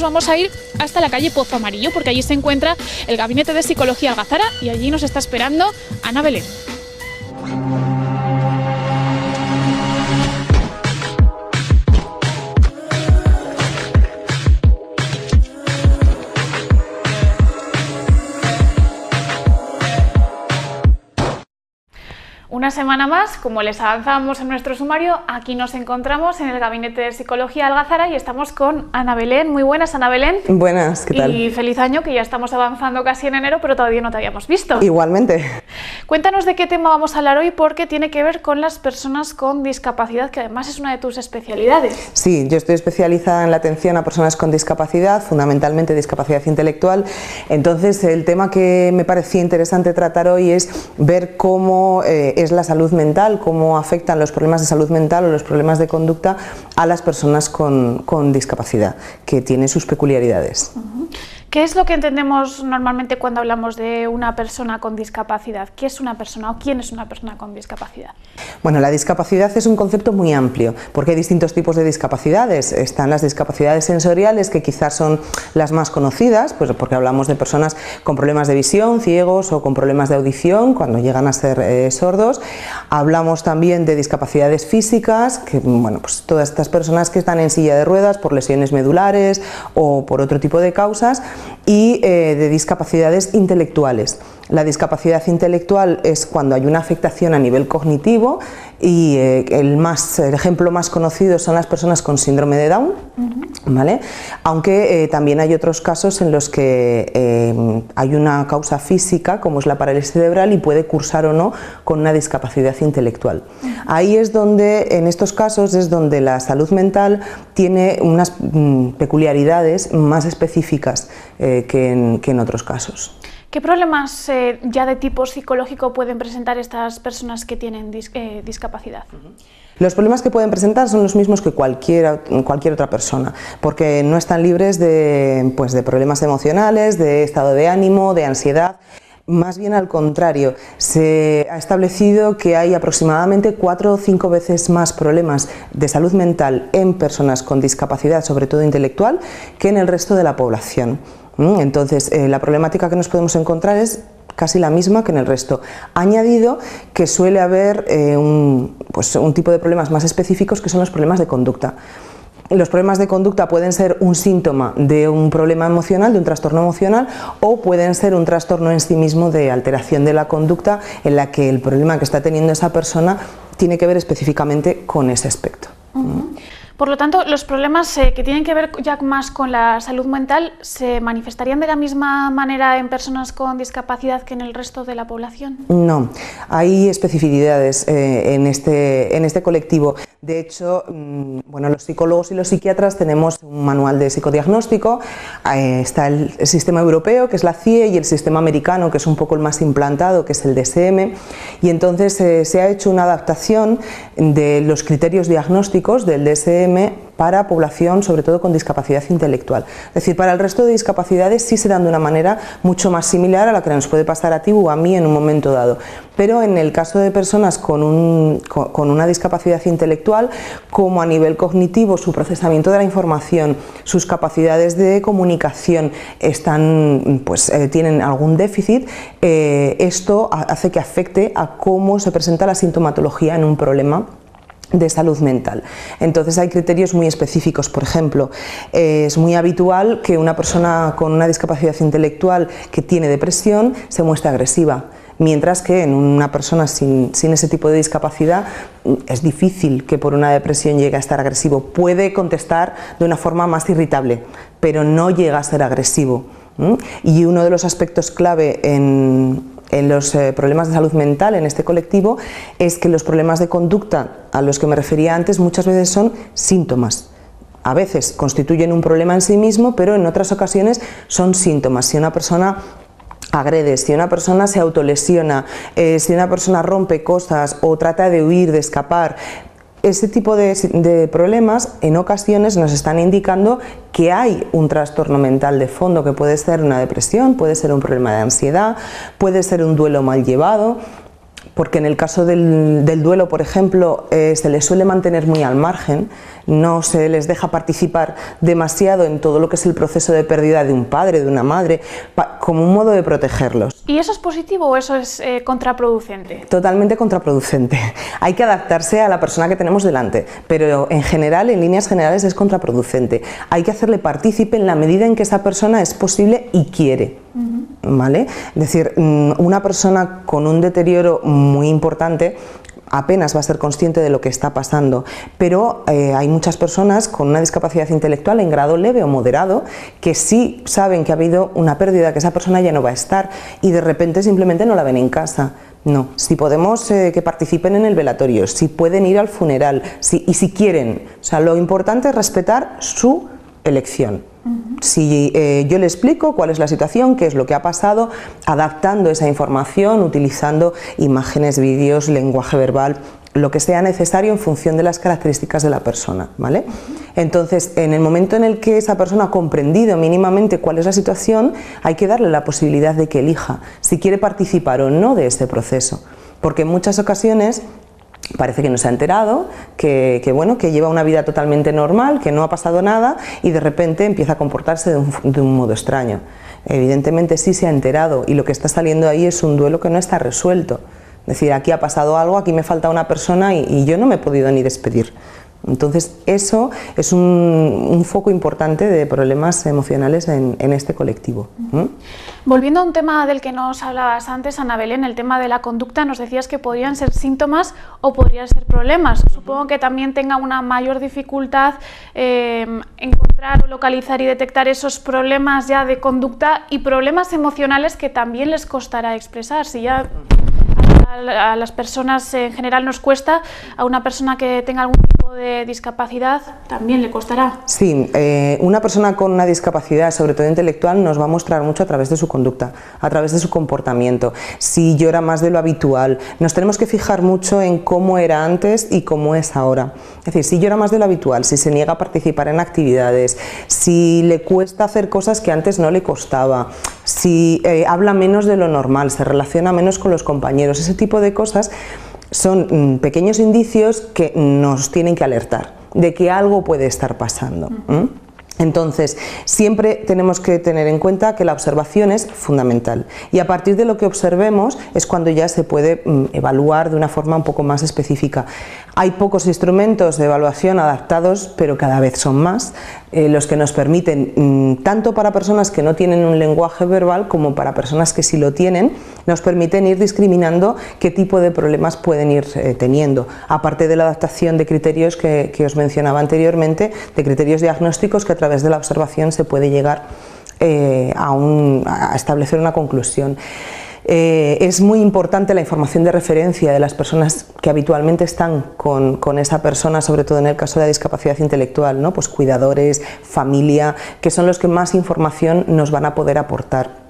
Vamos a ir hasta la calle Pozo Amarillo porque allí se encuentra el Gabinete de Psicología Algazara y allí nos está esperando Ana Belén. Una semana más, como les avanzábamos en nuestro sumario, aquí nos encontramos en el Gabinete de Psicología Algazara y estamos con Ana Belén. Muy buenas, Ana Belén. Buenas, ¿qué tal? Y feliz año, que ya estamos avanzando casi en enero, pero todavía no te habíamos visto. Igualmente. Cuéntanos de qué tema vamos a hablar hoy, porque tiene que ver con las personas con discapacidad, que además es una de tus especialidades. Sí, yo estoy especializada en la atención a personas con discapacidad, fundamentalmente discapacidad intelectual. Entonces, el tema que me parecía interesante tratar hoy es ver cómo es la salud mental, cómo afectan los problemas de salud mental o los problemas de conducta a las personas con discapacidad, que tiene sus peculiaridades. ¿Qué es lo que entendemos normalmente cuando hablamos de una persona con discapacidad? ¿Qué es una persona o quién es una persona con discapacidad? Bueno, la discapacidad es un concepto muy amplio, porque hay distintos tipos de discapacidades. Están las discapacidades sensoriales, que quizás son las más conocidas, pues porque hablamos de personas con problemas de visión, ciegos o con problemas de audición, cuando llegan a ser sordos. Hablamos también de discapacidades físicas, que bueno, pues todas estas personas que están en silla de ruedas por lesiones medulares o por otro tipo de causas, y de discapacidades intelectuales. La discapacidad intelectual es cuando hay una afectación a nivel cognitivo y el ejemplo más conocido son las personas con síndrome de Down, ¿vale? Aunque también hay otros casos en los que hay una causa física, como es la parálisis cerebral, y puede cursar o no con una discapacidad intelectual. Ahí es donde, en estos casos, es donde la salud mental tiene unas peculiaridades más específicas que en otros casos. ¿Qué problemas ya de tipo psicológico pueden presentar estas personas que tienen discapacidad? Los problemas que pueden presentar son los mismos que cualquier otra persona, porque no están libres de problemas emocionales, de estado de ánimo, de ansiedad. Más bien al contrario, se ha establecido que hay aproximadamente 4 o 5 veces más problemas de salud mental en personas con discapacidad, sobre todo intelectual, que en el resto de la población. Entonces, la problemática que nos podemos encontrar es casi la misma que en el resto, añadido que suele haber un tipo de problemas más específicos, que son los problemas de conducta. Los problemas de conducta pueden ser un síntoma de un problema emocional, de un trastorno emocional, o pueden ser un trastorno en sí mismo de alteración de la conducta, en la que el problema que está teniendo esa persona tiene que ver específicamente con ese aspecto. Por lo tanto, los problemas que tienen que ver ya más con la salud mental se manifestarían de la misma manera en personas con discapacidad que en el resto de la población. No, hay especificidades en este colectivo. De hecho, bueno, los psicólogos y los psiquiatras tenemos un manual de psicodiagnóstico, está el sistema europeo, que es la CIE, y el sistema americano, que es un poco el más implantado, que es el DSM, y entonces se ha hecho una adaptación de los criterios diagnósticos del DSM para población, sobre todo con discapacidad intelectual. Es decir, para el resto de discapacidades sí se dan de una manera mucho más similar a la que nos puede pasar a ti o a mí en un momento dado. Pero en el caso de personas con una discapacidad intelectual, como a nivel cognitivo, su procesamiento de la información, sus capacidades de comunicación tienen algún déficit, esto hace que afecte a cómo se presenta la sintomatología en un problema de salud mental. Entonces hay criterios muy específicos. Por ejemplo, es muy habitual que una persona con una discapacidad intelectual que tiene depresión se muestre agresiva, mientras que en una persona sin ese tipo de discapacidad es difícil que por una depresión llegue a estar agresivo. Puede contestar de una forma más irritable, pero no llega a ser agresivo. Y uno de los aspectos clave en los problemas de salud mental en este colectivo es que los problemas de conducta a los que me refería antes muchas veces son síntomas. A veces constituyen un problema en sí mismo, pero en otras ocasiones son síntomas. Si una persona agrede, si una persona se autolesiona, si una persona rompe cosas o trata de huir, de escapar, ese tipo de problemas en ocasiones nos están indicando que hay un trastorno mental de fondo, que puede ser una depresión, puede ser un problema de ansiedad, puede ser un duelo mal llevado, porque en el caso del duelo, por ejemplo, se les suele mantener muy al margen, no se les deja participar demasiado en todo lo que es el proceso de pérdida de un padre, de una madre, como un modo de protegerlos. ¿Y eso es positivo o eso es contraproducente? Totalmente contraproducente. Hay que adaptarse a la persona que tenemos delante, pero en general, en líneas generales, es contraproducente. Hay que hacerle partícipe en la medida en que esa persona es posible y quiere. ¿Vale? Es decir, una persona con un deterioro muy importante apenas va a ser consciente de lo que está pasando, pero hay muchas personas con una discapacidad intelectual en grado leve o moderado que sí saben que ha habido una pérdida, que esa persona ya no va a estar y de repente simplemente no la ven en casa. No, si podemos que participen en el velatorio, si pueden ir al funeral, y si quieren, o sea, lo importante es respetar su elección. Si yo le explico cuál es la situación, qué es lo que ha pasado, adaptando esa información, utilizando imágenes, vídeos, lenguaje verbal, lo que sea necesario en función de las características de la persona, ¿vale? Entonces, en el momento en el que esa persona ha comprendido mínimamente cuál es la situación, hay que darle la posibilidad de que elija si quiere participar o no de este proceso, porque en muchas ocasiones parece que no se ha enterado, que lleva una vida totalmente normal, que no ha pasado nada y de repente empieza a comportarse de un modo extraño. Evidentemente sí se ha enterado y lo que está saliendo ahí es un duelo que no está resuelto. Es decir, aquí ha pasado algo, aquí me falta una persona y yo no me he podido ni despedir. Entonces eso es un foco importante de problemas emocionales en este colectivo. Volviendo a un tema del que nos hablabas antes, Ana Belén, el tema de la conducta, nos decías que podrían ser síntomas o podrían ser problemas. Supongo que también tenga una mayor dificultad encontrar, localizar y detectar esos problemas ya de conducta y problemas emocionales que también les costará expresar. Si ya a las personas en general nos cuesta, a una persona que tenga algún tipo de discapacidad también le costará. Sí, una persona con una discapacidad, sobre todo intelectual, nos va a mostrar mucho a través de su conducta, a través de su comportamiento. Si llora más de lo habitual, nos tenemos que fijar mucho en cómo era antes y cómo es ahora. Es decir, si llora más de lo habitual, si se niega a participar en actividades, si le cuesta hacer cosas que antes no le costaba, si habla menos de lo normal, se relaciona menos con los compañeros, ese tipo de cosas son pequeños indicios que nos tienen que alertar de que algo puede estar pasando. Entonces, siempre tenemos que tener en cuenta que la observación es fundamental y a partir de lo que observemos es cuando ya se puede evaluar de una forma un poco más específica. Hay pocos instrumentos de evaluación adaptados, pero cada vez son más, los que nos permiten, tanto para personas que no tienen un lenguaje verbal como para personas que sí lo tienen, nos permiten ir discriminando qué tipo de problemas pueden ir teniendo, aparte de la adaptación de criterios que os mencionaba anteriormente, de criterios diagnósticos que a través de la observación se puede llegar a establecer una conclusión. Es muy importante la información de referencia de las personas que habitualmente están con esa persona, sobre todo en el caso de la discapacidad intelectual, ¿no? Pues cuidadores, familia, que son los que más información nos van a poder aportar.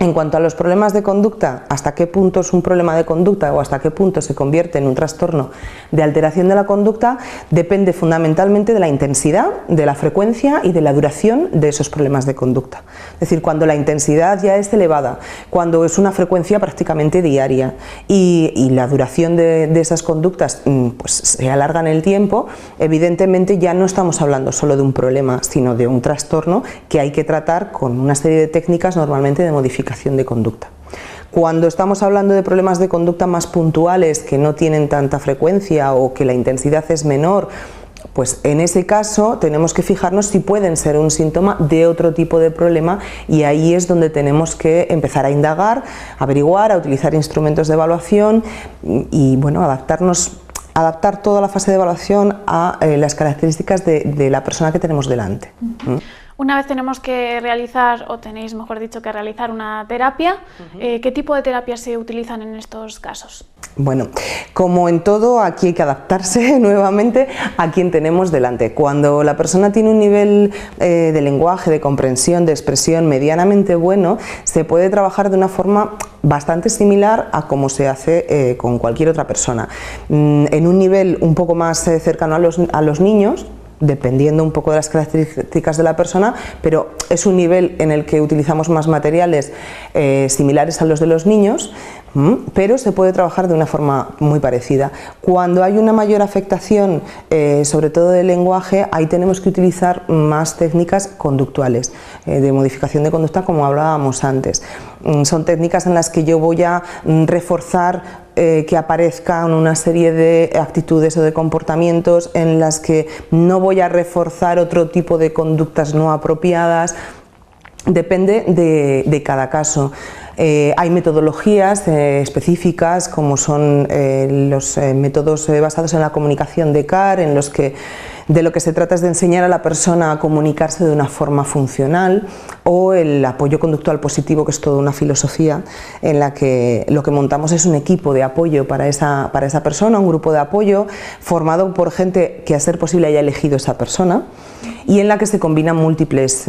En cuanto a los problemas de conducta, hasta qué punto es un problema de conducta o hasta qué punto se convierte en un trastorno de alteración de la conducta, depende fundamentalmente de la intensidad, de la frecuencia y de la duración de esos problemas de conducta. Es decir, cuando la intensidad ya es elevada, cuando es una frecuencia prácticamente diaria y la duración de esas conductas pues, se alarga en el tiempo, evidentemente ya no estamos hablando solo de un problema, sino de un trastorno que hay que tratar con una serie de técnicas normalmente de modificación de conducta. Cuando estamos hablando de problemas de conducta más puntuales que no tienen tanta frecuencia o que la intensidad es menor, pues en ese caso tenemos que fijarnos si pueden ser un síntoma de otro tipo de problema y ahí es donde tenemos que empezar a indagar, averiguar, a utilizar instrumentos de evaluación y bueno, adaptar toda la fase de evaluación a las características de la persona que tenemos delante. Una vez tenemos que realizar, o tenéis mejor dicho que realizar una terapia, ¿qué tipo de terapias se utilizan en estos casos? Bueno, como en todo, aquí hay que adaptarse nuevamente a quien tenemos delante. Cuando la persona tiene un nivel de lenguaje, de comprensión, de expresión medianamente bueno, se puede trabajar de una forma bastante similar a como se hace con cualquier otra persona. En un nivel un poco más cercano a los niños, dependiendo un poco de las características de la persona, pero es un nivel en el que utilizamos más materiales similares a los de los niños, pero se puede trabajar de una forma muy parecida. Cuando hay una mayor afectación, sobre todo del lenguaje, ahí tenemos que utilizar más técnicas conductuales, de modificación de conducta, como hablábamos antes. Son técnicas en las que yo voy a reforzar que aparezcan una serie de actitudes o de comportamientos, en las que no voy a reforzar otro tipo de conductas no apropiadas. Depende de cada caso. Hay metodologías específicas, como son los métodos basados en la comunicación de CAR, en los que de lo que se trata es de enseñar a la persona a comunicarse de una forma funcional, o el apoyo conductual positivo, que es toda una filosofía en la que lo que montamos es un equipo de apoyo para esa persona, un grupo de apoyo formado por gente que a ser posible haya elegido esa persona, y en la que se combinan múltiples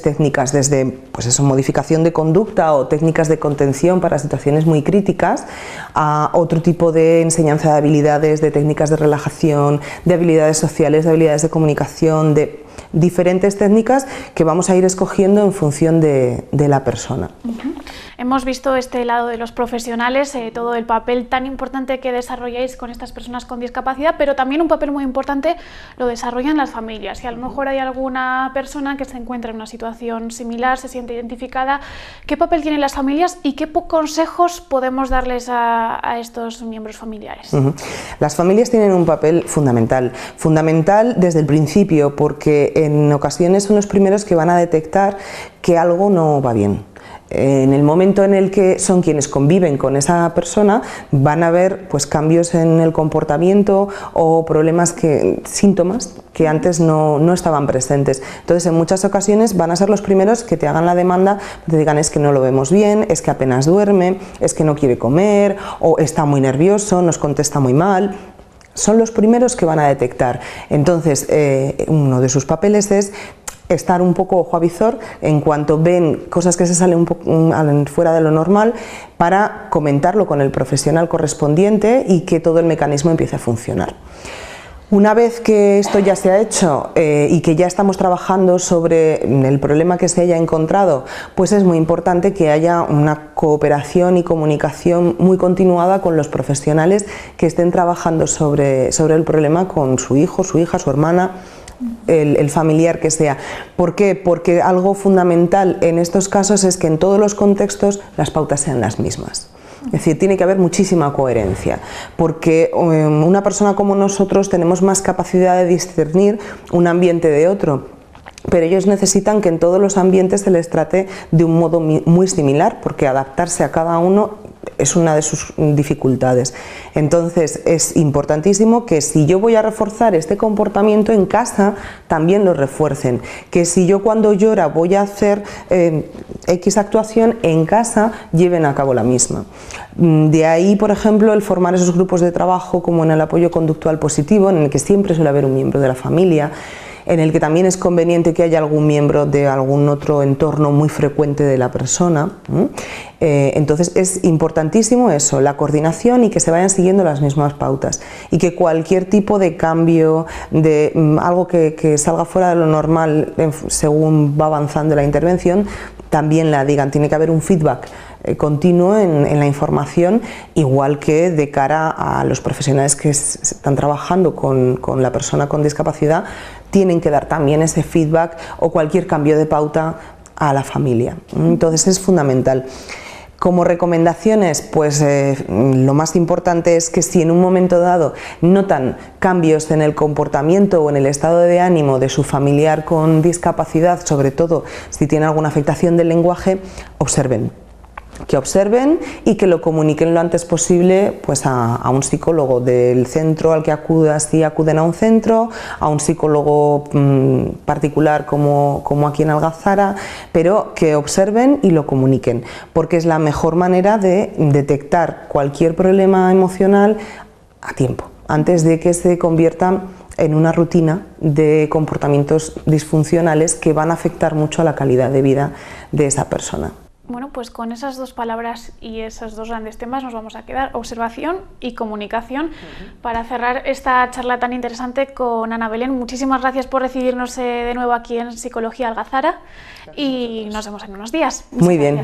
técnicas, desde pues eso, modificación de conducta o técnicas de contención para situaciones muy críticas, a otro tipo de enseñanza de habilidades, de técnicas de relajación, de habilidades sociales, de habilidades de comunicación, de diferentes técnicas que vamos a ir escogiendo en función de la persona. Hemos visto este lado de los profesionales, todo el papel tan importante que desarrolláis con estas personas con discapacidad, pero también un papel muy importante lo desarrollan las familias. Y a lo mejor hay alguna persona que se encuentra en una situación similar, se siente identificada. ¿Qué papel tienen las familias y qué consejos podemos darles a estos miembros familiares? Las familias tienen un papel fundamental desde el principio, porque en ocasiones son los primeros que van a detectar que algo no va bien. En el momento en el que son quienes conviven con esa persona, van a ver pues cambios en el comportamiento o síntomas que antes no estaban presentes. Entonces, en muchas ocasiones van a ser los primeros que te hagan la demanda, te digan: es que no lo vemos bien, es que apenas duerme, es que no quiere comer, o está muy nervioso, nos contesta muy mal. Son los primeros que van a detectar. Entonces, uno de sus papeles es estar un poco ojo a visor en cuanto ven cosas que se salen un poco fuera de lo normal, para comentarlo con el profesional correspondiente y que todo el mecanismo empiece a funcionar. Una vez que esto ya se ha hecho y que ya estamos trabajando sobre el problema que se haya encontrado, pues es muy importante que haya una cooperación y comunicación muy continuada con los profesionales que estén trabajando sobre el problema con su hijo, su hija, su hermana, el familiar que sea. ¿Por qué? Porque algo fundamental en estos casos es que en todos los contextos las pautas sean las mismas. Es decir, tiene que haber muchísima coherencia, porque una persona como nosotros tenemos más capacidad de discernir un ambiente de otro, pero ellos necesitan que en todos los ambientes se les trate de un modo muy similar, porque adaptarse a cada uno es una de sus dificultades. Entonces es importantísimo que si yo voy a reforzar este comportamiento en casa, también lo refuercen, que si yo cuando llora voy a hacer X actuación, en casa lleven a cabo la misma. De ahí, por ejemplo, el formar esos grupos de trabajo, como en el apoyo conductual positivo, en el que siempre suele haber un miembro de la familia, en el que también es conveniente que haya algún miembro de algún otro entorno muy frecuente de la persona. Entonces es importantísimo eso, la coordinación, y que se vayan siguiendo las mismas pautas, y que cualquier tipo de cambio, de algo que salga fuera de lo normal según va avanzando la intervención, también la digan. Tiene que haber un feedback continuo en la información, igual que de cara a los profesionales que están trabajando con la persona con discapacidad, tienen que dar también ese feedback o cualquier cambio de pauta a la familia. Entonces es fundamental. Como recomendaciones, pues lo más importante es que si en un momento dado notan cambios en el comportamiento o en el estado de ánimo de su familiar con discapacidad, sobre todo si tiene alguna afectación del lenguaje, observen. Que observen y que lo comuniquen lo antes posible pues a un psicólogo del centro al que acudan, si acuden a un centro, a un psicólogo particular como aquí en Algazara, pero que observen y lo comuniquen, porque es la mejor manera de detectar cualquier problema emocional a tiempo, antes de que se convierta en una rutina de comportamientos disfuncionales que van a afectar mucho a la calidad de vida de esa persona. Bueno, pues con esas dos palabras y esos dos grandes temas nos vamos a quedar: observación y comunicación, para cerrar esta charla tan interesante con Ana Belén. Muchísimas gracias por recibirnos de nuevo aquí en Psicología Algazara, y nos vemos en unos días. Muy bien.